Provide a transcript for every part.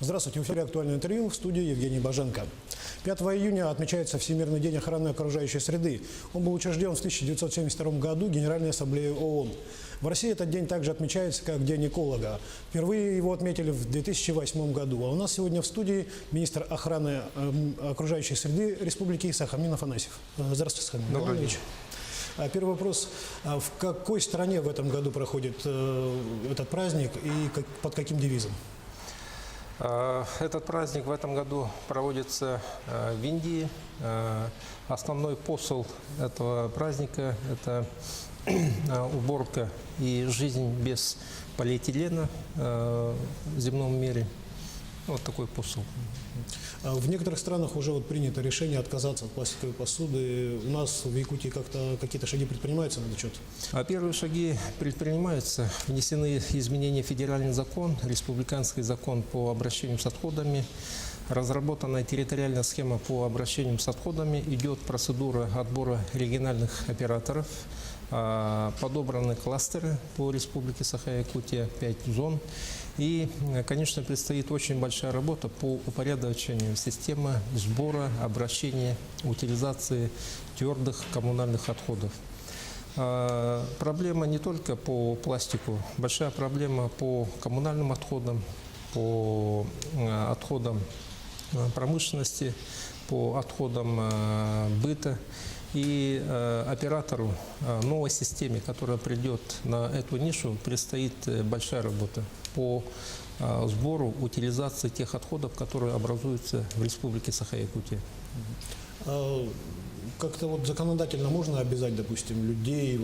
Здравствуйте, в эфире «Актуальное интервью», в студии Евгений Боженко. 5 июня отмечается Всемирный день охраны окружающей среды. Он был учрежден в 1972 году Генеральной Ассамблеей ООН. В России этот день также отмечается как День эколога. Впервые его отметили в 2008 году. А у нас сегодня в студии министр охраны окружающей среды Республики Сахамин Афанасьев. Здравствуйте, Сахамин Иванович. Первый вопрос. В какой стране в этом году проходит этот праздник и под каким девизом? Этот праздник в этом году проводится в Индии. Основной посыл этого праздника – это уборка и жизнь без полиэтилена в земном мире. Вот такой посыл. В некоторых странах уже принято решение отказаться от пластиковой посуды. У нас в Якутии какие-то шаги предпринимаются на этот счет? Первые шаги предпринимаются. Внесены изменения в федеральный закон, республиканский закон по обращению с отходами. Разработана территориальная схема по обращению с отходами. Идет процедура отбора региональных операторов. Подобраны кластеры по республике Саха-Якутия, 5 зон. И, конечно, предстоит очень большая работа по упорядочению системы сбора, обращения, утилизации твердых коммунальных отходов. Проблема не только по пластику, большая проблема по коммунальным отходам, по отходам промышленности, по отходам быта. И оператору новой системе, которая придет на эту нишу, предстоит большая работа по сбору, утилизации тех отходов, которые образуются в республике Саха-Якутия. Как-то законодательно можно обязать, допустим, людей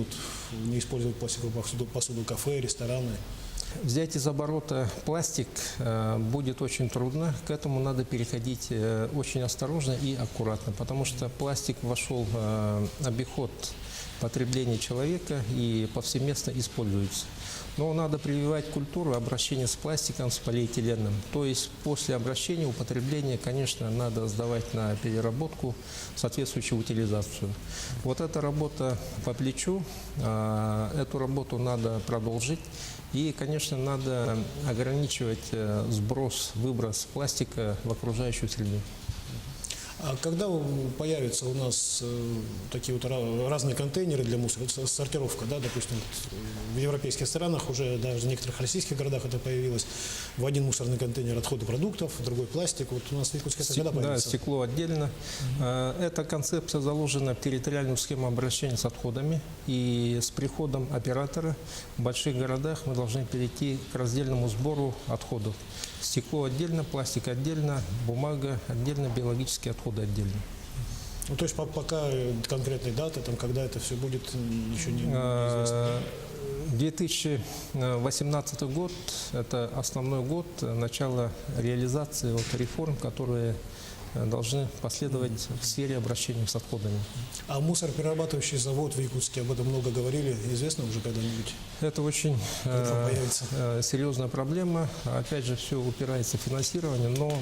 не использовать пластиковую посуду, кафе, рестораны? Взять из оборота пластик будет очень трудно. К этому надо переходить очень осторожно и аккуратно, потому что пластик вошел в обиход потребления человека и повсеместно используется. Но надо прививать культуру обращения с пластиком, с полиэтиленом. То есть после обращения, употребления, конечно, надо сдавать на переработку, соответствующую утилизацию. Вот эта работа по плечу, эту работу надо продолжить. И, конечно, надо ограничивать сброс, выброс пластика в окружающую среду. А когда появятся у нас такие разные контейнеры для мусора, сортировка, да, допустим, в европейских странах уже, даже в некоторых российских городах это появилось, в один мусорный контейнер отходы продуктов, в другой пластик. Вот у нас в Якутске это когда появится? Да, стекло отдельно. Эта концепция заложена в территориальную схему обращения с отходами. И с приходом оператора в больших городах мы должны перейти к раздельному сбору отходов. Стекло отдельно, пластик отдельно, бумага отдельно, биологические отходы отдельно. Ну, то есть пока конкретной даты, когда это все будет, еще не известно? 2018 год – это основной год начала реализации реформ, которые должны последовать в сфере обращения с отходами. А мусороперерабатывающий завод в Якутске, об этом много говорили, известно уже когда-нибудь? Это очень серьезная проблема. Опять же, все упирается в финансирование, но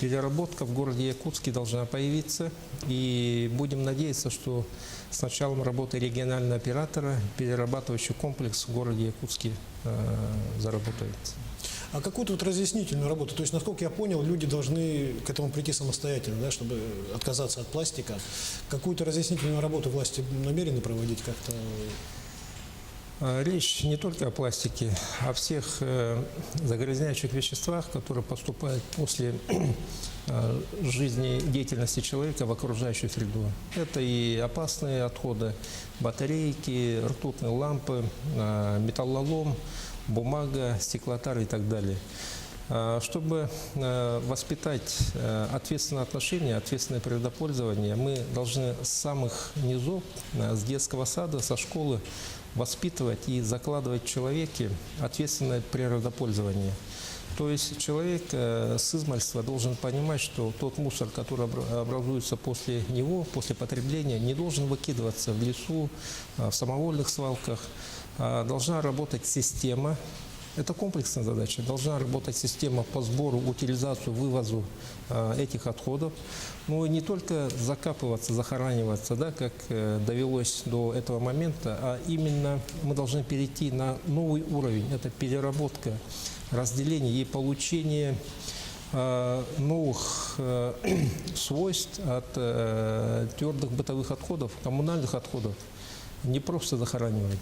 переработка в городе Якутске должна появиться. И будем надеяться, что с началом работы регионального оператора перерабатывающий комплекс в городе Якутске заработает. А какую-то разъяснительную работу, то есть, насколько я понял, люди должны к этому прийти самостоятельно, да, чтобы отказаться от пластика. Какую-то разъяснительную работу власти намерены проводить как-то? Речь не только о пластике, а о всех загрязняющих веществах, которые поступают после жизнедеятельности человека в окружающую среду. Это и опасные отходы, батарейки, ртутные лампы, металлолом, бумага, стеклотары и так далее. Чтобы воспитать ответственное отношение, ответственное природопользование, мы должны с самых низов, с детского сада, со школы воспитывать и закладывать в человеке ответственное природопользование. То есть человек с измальства должен понимать, что тот мусор, который образуется после него, после потребления, не должен выкидываться в лесу, в самовольных свалках. Должна работать система. Это комплексная задача. Должна работать система по сбору, утилизацию, вывозу этих отходов. Ну и не только закапываться, захораниваться, да, как довелось до этого момента, а именно мы должны перейти на новый уровень. Это переработка разделения и получения новых свойств от твердых бытовых отходов, коммунальных отходов не просто захоранивать.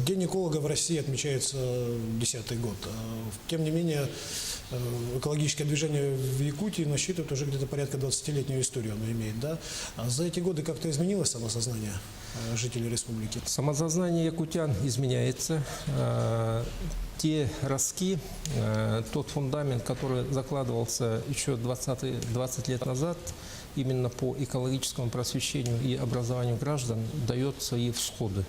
День эколога в России отмечается 10-й год. Тем не менее, экологическое движение в Якутии насчитывает уже где-то порядка 20-летнюю историю, оно имеет, да? А за эти годы как-то изменилось самосознание жителей республики? Самосознание якутян изменяется. Те ростки, тот фундамент, который закладывался еще 20 лет назад, именно по экологическому просвещению и образованию граждан, дает свои всходы.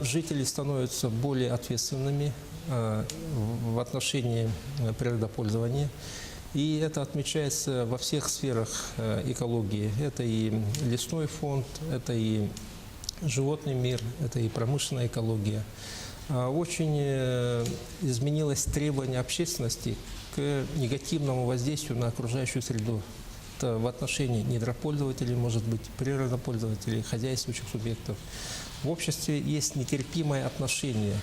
Жители становятся более ответственными в отношении природопользования. И это отмечается во всех сферах экологии. Это и лесной фонд, это и животный мир, это и промышленная экология. Очень изменилось требование общественности к негативному воздействию на окружающую среду. Это в отношении недропользователей, может быть, природопользователей, хозяйствующих субъектов. В обществе есть нетерпимое отношение,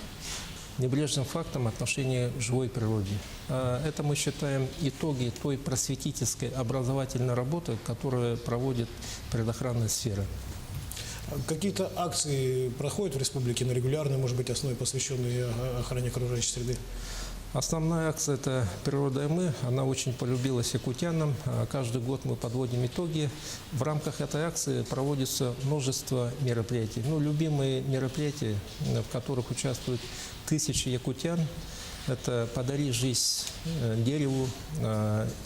небрежным фактом отношения к живой природе. Это мы считаем итоги той просветительской образовательной работы, которую проводит природоохранная сфера. Какие-то акции проходят в республике на регулярной, может быть, основе, посвященные охране окружающей среды? Основная акция – это «Природа и мы». Она очень полюбилась якутянам. Каждый год мы подводим итоги. В рамках этой акции проводится множество мероприятий. Любимые мероприятия, в которых участвуют тысячи якутян – это «Подари жизнь дереву»,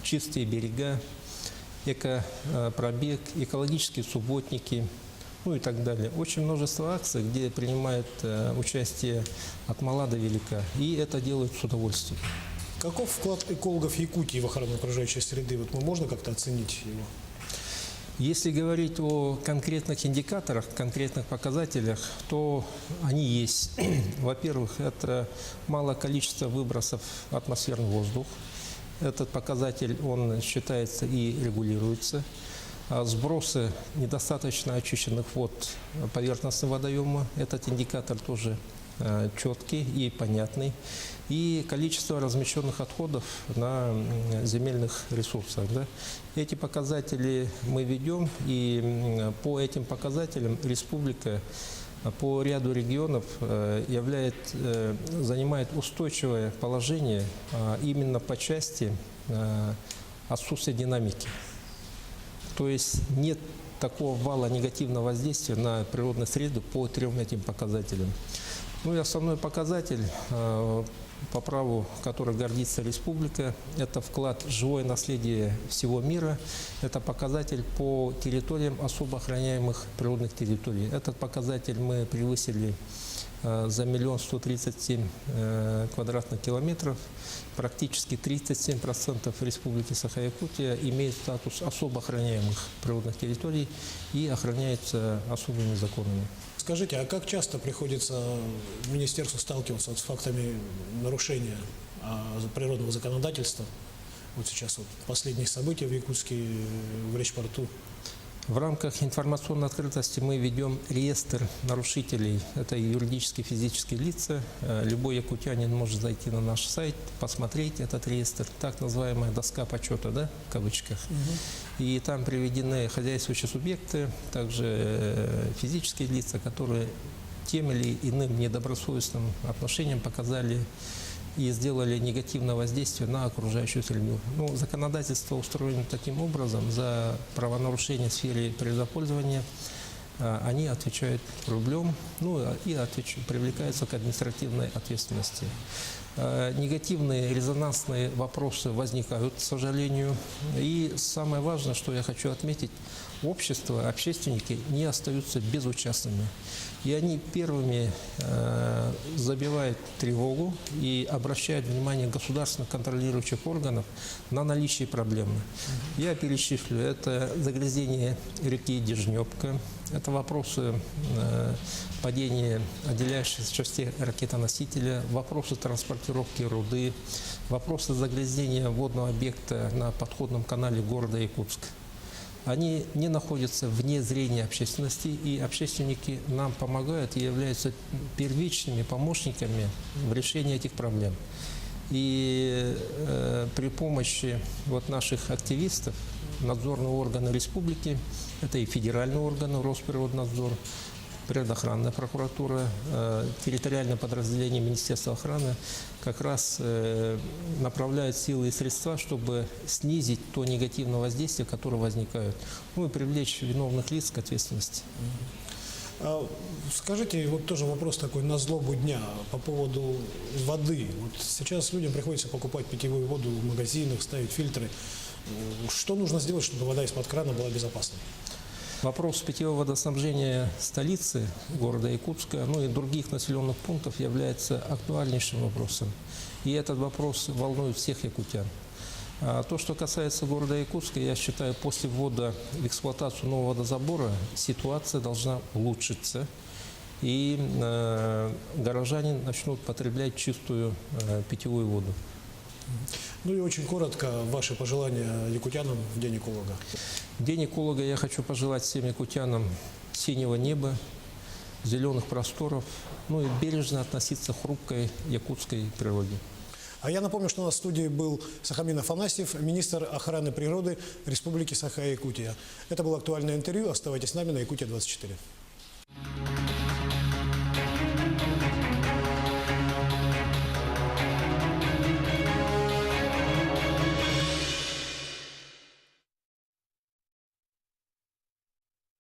«Чистые берега», «Экопробег», «Экологические субботники», и так далее. Очень множество акций, где принимают участие от мала до велика, и это делают с удовольствием. Каков вклад экологов Якутии в охрану окружающей среды? Можно как-то оценить его? Если говорить о конкретных индикаторах, конкретных показателях, то они есть. Во-первых, это малое количество выбросов в атмосферный воздух. Этот показатель, он считается и регулируется. Сбросы недостаточно очищенных вод поверхностного водоема. Этот индикатор тоже четкий и понятный. И количество размещенных отходов на земельных ресурсах. Да. Эти показатели мы ведем, и по этим показателям республика по ряду регионов занимает устойчивое положение именно по части отсутствия динамики. То есть нет такого вала негативного воздействия на природную среду по 3 этим показателям. И основной показатель, по праву которым гордится республика, это вклад в живое наследие всего мира. Это показатель по территориям особо охраняемых природных территорий. Этот показатель мы превысили за 1 137 000 квадратных километров. Практически 37% Республики Саха-Якутия имеют статус особо охраняемых природных территорий и охраняются особыми законами. Скажите, а как часто приходится министерству сталкиваться с фактами нарушения природного законодательства? Вот сейчас последние события в Якутске, в Речпорту. В рамках информационной открытости мы ведем реестр нарушителей. Это юридические и физические лица. Любой якутянин может зайти на наш сайт, посмотреть этот реестр. Так называемая доска почета, да, в кавычках. И там приведены хозяйствующие субъекты, также физические лица, которые тем или иным недобросовестным отношением показали и сделали негативное воздействие на окружающую среду. Законодательство устроено таким образом: за правонарушение в сфере природопользования они отвечают рублем, и привлекаются к административной ответственности. Негативные резонансные вопросы возникают, к сожалению. И самое важное, что я хочу отметить, общество, общественники не остаются безучастными. И они первыми забивают тревогу и обращают внимание государственных контролирующих органов на наличие проблемы. Я перечислю: это загрязнение реки Дежнёбка, это вопросы падения отделяющихся частей ракетоносителя, вопросы транспортировки руды, вопросы загрязнения водного объекта на подходном канале города Якутск. они не находятся вне зрения общественности, и общественники нам помогают и являются первичными помощниками в решении этих проблем. И при помощи вот наших активистов, надзорные органы республики, это и федеральные органы, Росприроднадзор, природоохранная прокуратура, территориальное подразделение Министерства охраны как раз направляют силы и средства, чтобы снизить то негативное воздействие, которое возникает, ну и привлечь виновных лиц к ответственности. Скажите, вот тоже вопрос такой на злобу дня по поводу воды. Вот сейчас людям приходится покупать питьевую воду в магазинах, ставить фильтры. Что нужно сделать, чтобы вода из-под крана была безопасной? Вопрос питьевого водоснабжения столицы города Якутска, ну и других населенных пунктов является актуальнейшим вопросом. И этот вопрос волнует всех якутян. А то, что касается города Якутска, я считаю, после ввода в эксплуатацию нового водозабора ситуация должна улучшиться. И горожане начнут потреблять чистую питьевую воду. Ну и очень коротко ваши пожелания якутянам в День эколога. В День эколога я хочу пожелать всем якутянам синего неба, зеленых просторов, ну и бережно относиться к хрупкой якутской природе. А я напомню, что у нас в студии был Сахамин Афанасьев, министр охраны природы Республики Саха-Якутия. Это было актуальное интервью. Оставайтесь с нами на Якутия-24.